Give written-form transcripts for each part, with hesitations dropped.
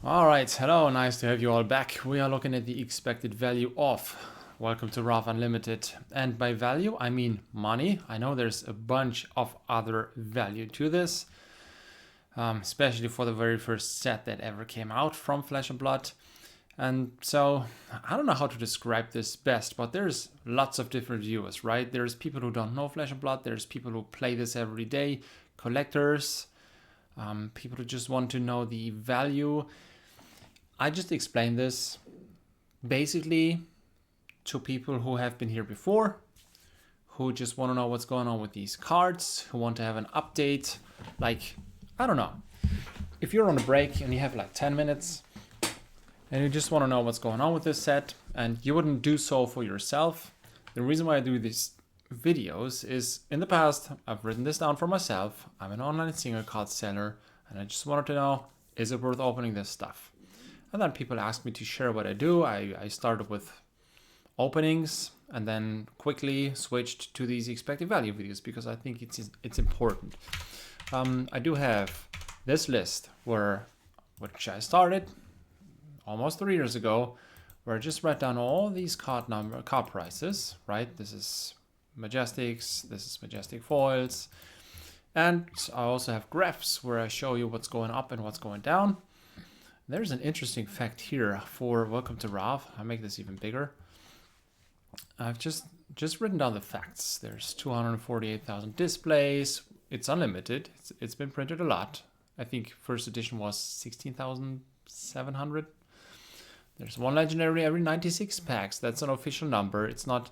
All right, hello, nice to have you all back. We are looking at the expected value of Welcome to Rathe Unlimited. And by value, I mean money. I know there's a bunch of other value to this, especially for the very first set that ever came out from Flesh and Blood. And so I don't know how to describe this best, but there's lots of different viewers, right? There's people who don't know Flesh and Blood. There's people who play this every day, collectors, people who just want to know the value. I just explained this basically to people who have been here before, who just want to know what's going on with these cards, who want to have an update. Like, I don't know. If you're on a break and you have like 10 minutes and you just want to know what's going on with this set and you wouldn't do so for yourself, the reason why I do these videos is in the past, I've written this down for myself. I'm an online single card seller and I just wanted to know, is it worth opening this stuff? And then people ask me to share what I do. I started with openings and then quickly switched to these expected value videos because I think it's important. I do have this list which I started almost 3 years ago, where I just write down all these card prices, right? This is Majestics, this is Majestic foils. And I also have graphs where I show you what's going up and what's going down. There's an interesting fact here for Welcome to Rathe. I'll make this even bigger. I've just written down the facts. There's 248,000 displays. It's unlimited. It's been printed a lot. I think first edition was 16,700. There's one legendary every 96 packs. That's an official number. It's not,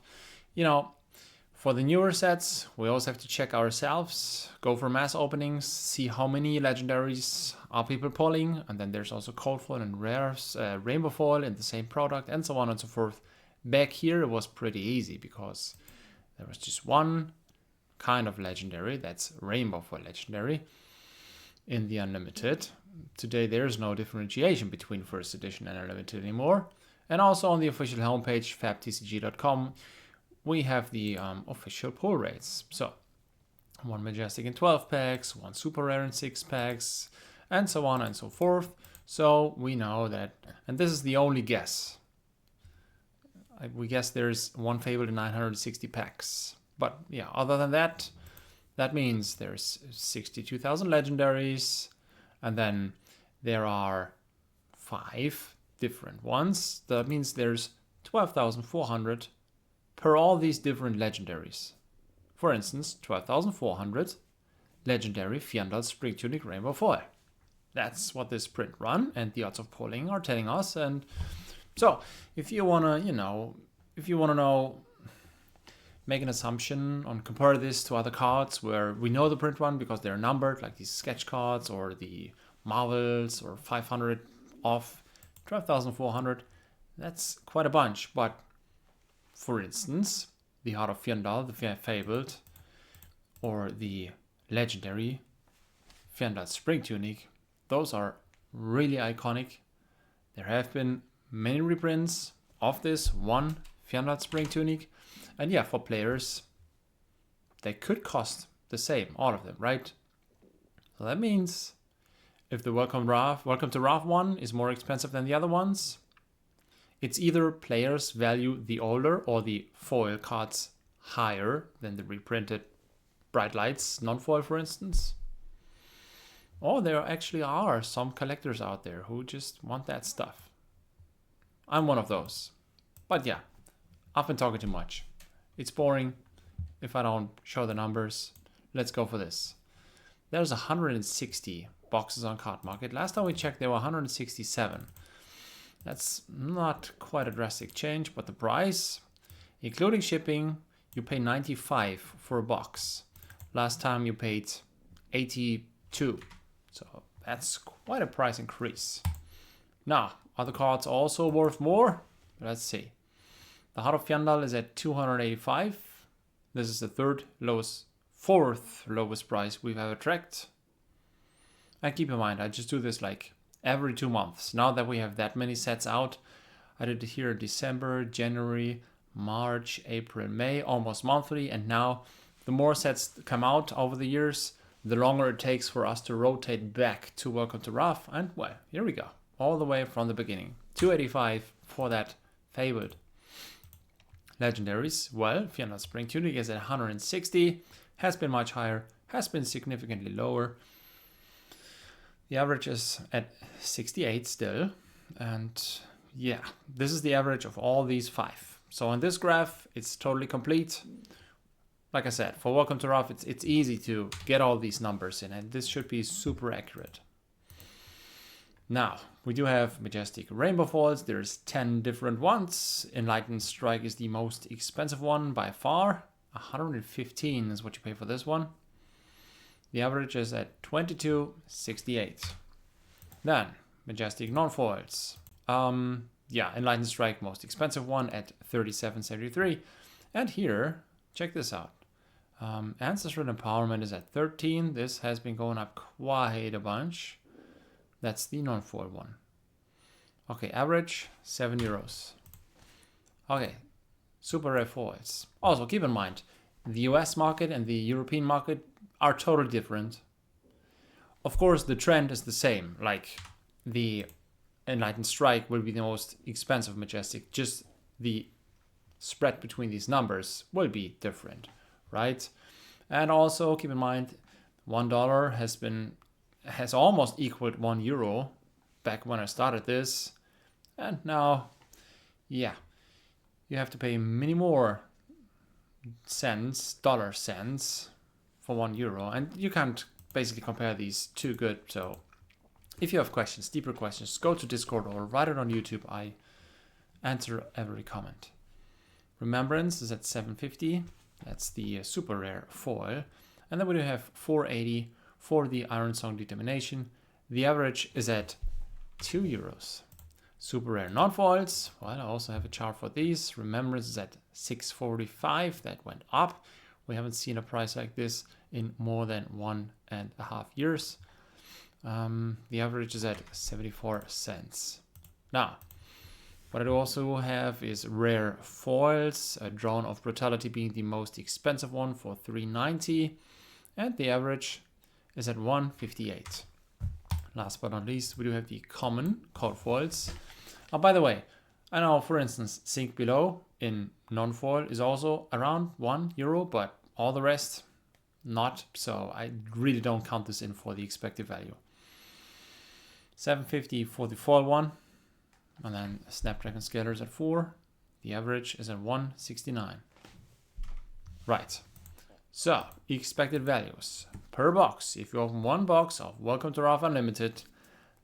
for the newer sets, we also have to check ourselves, go for mass openings, see how many legendaries are people pulling, and then there's also cold foil and rares, rainbow foil in the same product, and so on and so forth. Back here, it was pretty easy because there was just one kind of legendary, that's rainbow foil legendary, in the unlimited. Today, there's no differentiation between first edition and unlimited anymore. And also on the official homepage, fabtcg.com, we have the official pull rates. So one Majestic in 12 packs, one super rare in 6 packs, and so on and so forth. So we know that, and this is the only guess. We guess there's one Fable in 960 packs. But yeah, other than that, that means there's 62,000 legendaries, and then there are 5 different ones. That means there's 12,400 per all these different legendaries. For instance, 12,400 legendary Fiandal Spring Tunic Rainbow Foil. That's what this print run and the odds of pulling are telling us. And so if you wanna, make an assumption on compare this to other cards where we know the print run because they're numbered, like these sketch cards or the Marvels or 500 off 12,400, that's quite a bunch. But for instance, the Heart of Fiandal, the Fabled, or the legendary Fiandal Spring Tunic, those are really iconic. There have been many reprints of this one Fiandal Spring Tunic, and yeah, for players, they could cost the same, all of them, right? So that means if the Welcome to Rathe one is more expensive than the other ones, it's either players value the older or the foil cards higher than the reprinted Bright Lights non-foil, for instance. Or there actually are some collectors out there who just want that stuff. I'm one of those. But yeah, I've been talking too much. It's boring if I don't show the numbers. Let's go for this. There's 160 boxes on Card Market. Last time we checked, there were 167. That's not quite a drastic change, but the price, including shipping, you pay 95 for a box. Last time you paid 82. So that's quite a price increase. Now, are the cards also worth more? Let's see. The Heart of Fiandal is at 285. This is the fourth lowest price we've ever tracked. And keep in mind, I just do this like every 2 months. Now that we have that many sets out, I did it here in December, January, March, April, May, almost monthly. And now the more sets come out over the years, the longer it takes for us to rotate back to Welcome to Rathe. And well, here we go. all the way from the beginning. 285 for that fabled. Legendaries, well, Fiona Spring Tunic is at 160, has been much higher, has been significantly lower. The average is at 68 still, and yeah, this is the average of all these 5. So on this graph, it's totally complete. Like I said, for Welcome to Rathe, it's easy to get all these numbers in, and this should be super accurate. Now, we do have Majestic Rainbow Foils. There's 10 different ones. Enlightened Strike is the most expensive one by far. 115 is what you pay for this one. The average is at 22.68. Then, Majestic Non-Foils. Yeah, Enlightened Strike, most expensive one at 37.73. And here, check this out. Ancestral Empowerment is at 13. This has been going up quite a bunch. That's the non-foil one. Okay, average 7 euros. Okay, super rare foils. Also, keep in mind, the US market and the European market are totally different. Of course, the trend is the same. Like, the Enlightened Strike will be the most expensive Majestic. Just the spread between these numbers will be different, right? And also, keep in mind, $1 has almost equaled €1 back when I started this, and now, yeah, you have to pay many more dollar cents for €1, and you can't basically compare these too good. So if you have questions, deeper questions, go to Discord or write it on YouTube. I answer every comment. Remembrance is at 750. That's the super rare foil, and then we do have 480 for the Iron Song Determination. The average is at €2. Super rare non-foils, well, I also have a chart for these. Remembrance is at 645, that went up. We haven't seen a price like this in more than 1.5 years. The average is at 74 cents. Now, what I also have is rare foils, a Drone of Brutality being the most expensive one for 390, and the average is at 158. Last but not least, we do have the common cold foils. Oh, by the way, I know, for instance, Sink Below in non-foil is also around €1, but all the rest, not. So I really don't count this in for the expected value. 750 for the foil one, and then Snapdragon Scalers at 4. The average is at 169. Right. So, expected values per box. If you open one box of Welcome to Rathe Unlimited,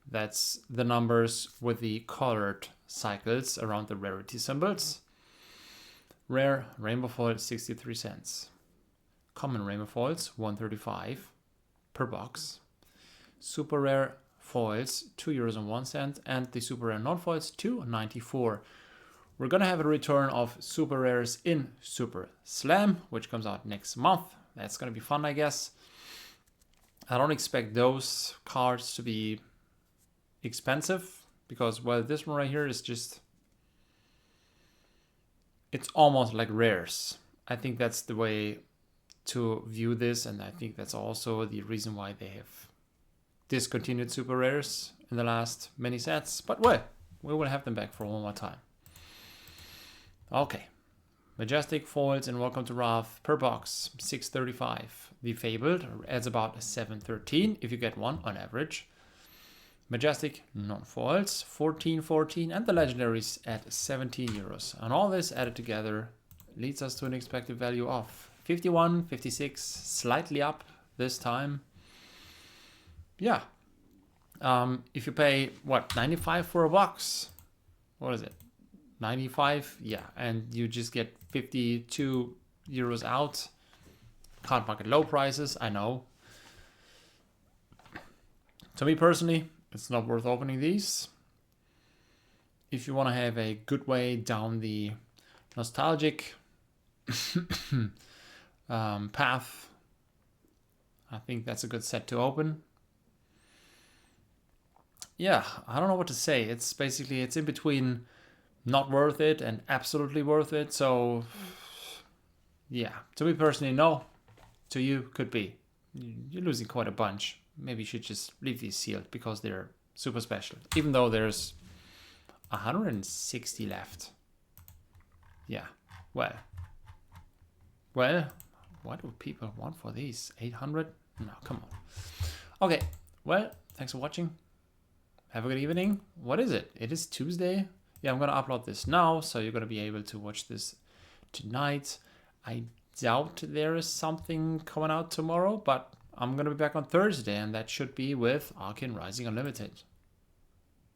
that's the numbers with the colored cycles around the rarity symbols. Rare Rainbow Foil 63 cents. Common Rainbow Foils 135 per box. Super Rare Foils €2.01, and the Super Rare Non-Foils $2.94. We're gonna have a return of super rares in Super Slam, which comes out next month. That's gonna be fun, I guess. I don't expect those cards to be expensive because, well, this one right here is just, it's almost like rares. I think that's the way to view this, and I think that's also the reason why they have discontinued super rares in the last many sets. But well, we will have them back for one more time. Okay, Majestic foils in Welcome to Rathe per box, 635. The Fabled adds about 713 if you get one on average. Majestic non-foils, 1414, and the Legendaries at €17. And all this added together leads us to an expected value of 51.56, slightly up this time. Yeah. If you pay, what, 95 for a box? What is it? 95, yeah, and you just get €52 out. Card market low prices, I know. To me personally, it's not worth opening these. If you want to have a good way down the nostalgic path, I think that's a good set to open. Yeah, I don't know what to say. It's basically, it's in between not worth it and absolutely worth it. So yeah, to me personally, no. To you, could be. You're losing quite a bunch. Maybe you should just leave these sealed because they're super special. Even though there's 160 left. Yeah, well, what do people want for these? 800? No, come on. Okay, well, thanks for watching. Have a good evening. What is it? It is Tuesday. Yeah, I'm gonna upload this now, so you're gonna be able to watch this tonight. I doubt there is something coming out tomorrow, but I'm gonna be back on Thursday, and that should be with Arkin Rising Unlimited.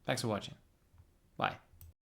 Thanks for watching. Bye.